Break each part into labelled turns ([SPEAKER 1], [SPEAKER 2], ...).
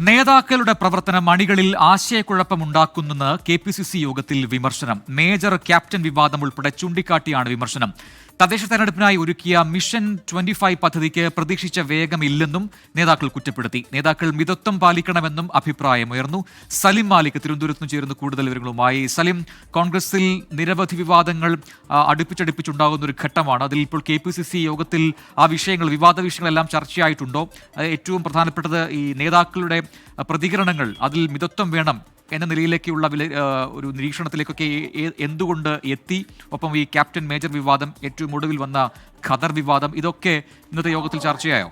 [SPEAKER 1] നേതാക്കളുടെ പ്രവർത്തനം അണികളിൽ ആശയക്കുഴപ്പമുണ്ടാക്കുന്നെന്ന് KPCC യോഗത്തിൽ വിമർശനം. മേജർ ക്യാപ്റ്റൻ വിവാദം ഉൾപ്പെടെ ചൂണ്ടിക്കാട്ടിയാണ് വിമർശനം. തദ്ദേശ തെരഞ്ഞെടുപ്പിനായി ഒരുക്കിയ മിഷൻ 25 പദ്ധതിക്ക് പ്രതീക്ഷിച്ച വേഗമില്ലെന്നും നേതാക്കൾ കുറ്റപ്പെടുത്തി. നേതാക്കൾ മിതത്വം പാലിക്കണമെന്നും അഭിപ്രായമുയർന്നു. സലിം മാലിക് തിരുവനന്തപുരത്ത് നിന്ന് ചേരുന്ന കൂടുതൽ വിവരങ്ങളുമായി. സലിം, കോൺഗ്രസിൽ നിരവധി വിവാദങ്ങൾ അടുപ്പിച്ചടുപ്പിച്ചുണ്ടാകുന്ന ഒരു ഘട്ടമാണ്. അതിൽ ഇപ്പോൾ KPCC യോഗത്തിൽ ആ വിഷയങ്ങൾ, വിവാദ വിഷയങ്ങളെല്ലാം ചർച്ചയായിട്ടുണ്ടോ? ഏറ്റവും പ്രധാനപ്പെട്ടത് ഈ നേതാക്കളുടെ പ്രതികരണങ്ങൾ, അതിൽ മിതത്വം വേണം എന്ന നിലയിലേക്കുള്ള ഒരു നിരീക്ഷണത്തിലേക്കൊക്കെ എന്തുകൊണ്ട് എത്തി? ഒപ്പം ഈ ക്യാപ്റ്റൻ മേജർ വിവാദം, ഏറ്റവും ഒടുവിൽ വന്ന ഖദർ വിവാദം, ഇതൊക്കെ ഇന്നത്തെ യോഗത്തിൽ ചർച്ചയായോ?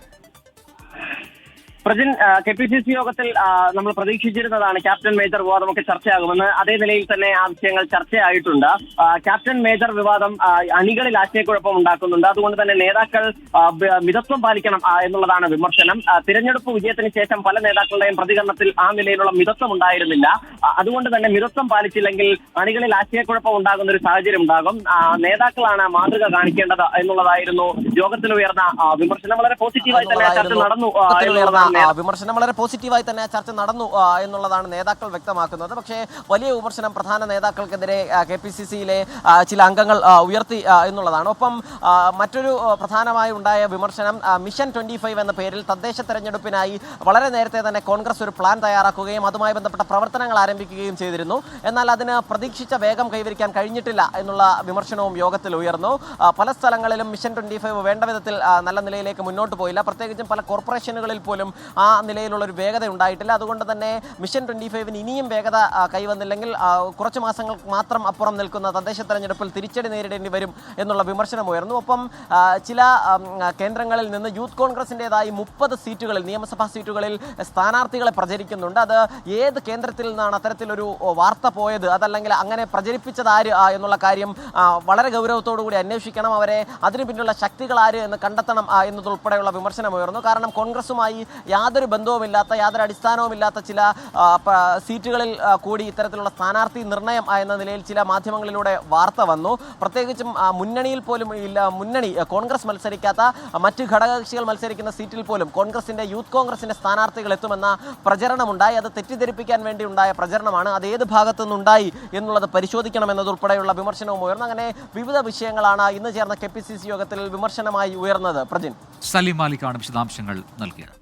[SPEAKER 2] പ്രജിൻ, KPCC യോഗത്തിൽ നമ്മൾ പ്രതീക്ഷിച്ചിരുന്നതാണ് ക്യാപ്റ്റൻ മേജർ വിവാദമൊക്കെ ചർച്ചയാകുമെന്ന്. അതേ നിലയിൽ തന്നെ ആ വിഷയങ്ങൾ ചർച്ചയായിട്ടുണ്ട്. ക്യാപ്റ്റൻ മേജർ വിവാദം അണികളിൽ ആശയക്കുഴപ്പം ഉണ്ടാക്കുന്നുണ്ട്. അതുകൊണ്ട് തന്നെ നേതാക്കൾ മിതത്വം പാലിക്കണം എന്നുള്ളതാണ് വിമർശനം. തിരഞ്ഞെടുപ്പ് വിജയത്തിന് ശേഷം പല നേതാക്കളുടെയും പ്രതികരണത്തിൽ ആ നിലയിലുള്ള മിതത്വം ഉണ്ടായിരുന്നില്ല. അതുകൊണ്ട് തന്നെ മിതത്വം പാലിച്ചില്ലെങ്കിൽ അണികളിൽ ആശയക്കുഴപ്പം ഉണ്ടാകുന്ന ഒരു സാഹചര്യം ഉണ്ടാകും. നേതാക്കളാണ് മാതൃക കാണിക്കേണ്ടത് എന്നുള്ളതായിരുന്നു യോഗത്തിൽ ഉയർന്ന വിമർശനം. വളരെ പോസിറ്റീവായി തന്നെ ചർച്ച നടന്നു
[SPEAKER 3] വിമർശനം വളരെ പോസിറ്റീവായി തന്നെ ചർച്ച നടന്നു എന്നുള്ളതാണ് നേതാക്കൾ വ്യക്തമാക്കുന്നത്. പക്ഷേ വലിയ വിമർശനം പ്രധാന നേതാക്കൾക്കെതിരെ KPCCയിലെ ചില അംഗങ്ങൾ ഉയർത്തി എന്നുള്ളതാണ്. ഒപ്പം മറ്റൊരു പ്രധാനമായി ഉണ്ടായ വിമർശനം മിഷൻ 25 എന്ന പേരിൽ തദ്ദേശ തെരഞ്ഞെടുപ്പിനായി വളരെ നേരത്തെ തന്നെ കോൺഗ്രസ് ഒരു പ്ലാൻ തയ്യാറാക്കുകയും അതുമായി ബന്ധപ്പെട്ട പ്രവർത്തനങ്ങൾ ആരംഭിക്കുകയും ചെയ്തിരുന്നു. എന്നാൽ അതിന് പ്രതീക്ഷിച്ച വേഗം കൈവരിക്കാൻ കഴിഞ്ഞിട്ടില്ല എന്നുള്ള വിമർശനവും യോഗത്തിൽ ഉയർന്നു. പല സ്ഥലങ്ങളിലും മിഷൻ 25 വേണ്ട വിധത്തിൽ നല്ല നിലയിലേക്ക് മുന്നോട്ട് പോയില്ല. പ്രത്യേകിച്ചും പല കോർപ്പറേഷനുകളിൽ പോലും ആ നിലയിലുള്ള ഒരു വേഗത ഉണ്ടായിട്ടില്ല. അതുകൊണ്ട് തന്നെ മിഷൻ 25 ഇനിയും വേഗത കൈവന്നില്ലെങ്കിൽ കുറച്ച് മാസങ്ങൾക്ക് മാത്രം അപ്പുറം നിൽക്കുന്ന തദ്ദേശ തെരഞ്ഞെടുപ്പിൽ തിരിച്ചടി നേരിടേണ്ടി വരും എന്നുള്ള വിമർശനം ഉയർന്നു. ഒപ്പം ചില കേന്ദ്രങ്ങളിൽ നിന്ന് യൂത്ത് കോൺഗ്രസിൻ്റെതായി 30 സീറ്റുകളിൽ, നിയമസഭാ സീറ്റുകളിൽ സ്ഥാനാർത്ഥികളെ പ്രചരിക്കുന്നുണ്ട്. അത് ഏത് കേന്ദ്രത്തിൽ നിന്നാണ് അത്തരത്തിലൊരു വാർത്ത പോയത്, അതല്ലെങ്കിൽ അങ്ങനെ പ്രചരിപ്പിച്ചത് ആര് എന്നുള്ള കാര്യം വളരെ ഗൗരവത്തോടു കൂടി അന്വേഷിക്കണം. അവരെ അതിനു പിന്നിലുള്ള ശക്തികൾ ആര് എന്ന് കണ്ടെത്തണം എന്നതുൾപ്പെടെയുള്ള വിമർശനം ഉയർന്നു. കാരണം കോൺഗ്രസുമായി യാതൊരു ബന്ധവുമില്ലാത്ത, യാതൊരു അടിസ്ഥാനവുമില്ലാത്ത ചില സീറ്റുകളിൽ കൂടി ഇത്തരത്തിലുള്ള സ്ഥാനാർത്ഥി നിർണയം എന്ന നിലയിൽ ചില മാധ്യമങ്ങളിലൂടെ വാർത്ത വന്നു. പ്രത്യേകിച്ചും മുന്നണിയിൽ പോലും കോൺഗ്രസ് മത്സരിക്കാത്ത മറ്റ് ഘടകകക്ഷികൾ മത്സരിക്കുന്ന സീറ്റിൽ പോലും കോൺഗ്രസിന്റെ, യൂത്ത് കോൺഗ്രസിന്റെ സ്ഥാനാർത്ഥികൾ എത്തുമെന്ന പ്രചരണമുണ്ടായി. അത് തെറ്റിദ്ധരിപ്പിക്കാൻ വേണ്ടി ഉണ്ടായ പ്രചരണമാണ്. അത് ഏത് ഭാഗത്തു നിന്നുണ്ടായി എന്നുള്ളത് പരിശോധിക്കണമെന്നതുൾപ്പെടെയുള്ള വിമർശനവും ഉയർന്നു. അങ്ങനെ വിവിധ വിഷയങ്ങളാണ് ഇന്ന് ചേർന്ന KPCC യോഗത്തിൽ വിമർശനമായി ഉയർന്നത്. പ്രജിൻ,
[SPEAKER 1] സലിം മാലിക്കാണ് വിശദാംശങ്ങൾ നൽകിയത്.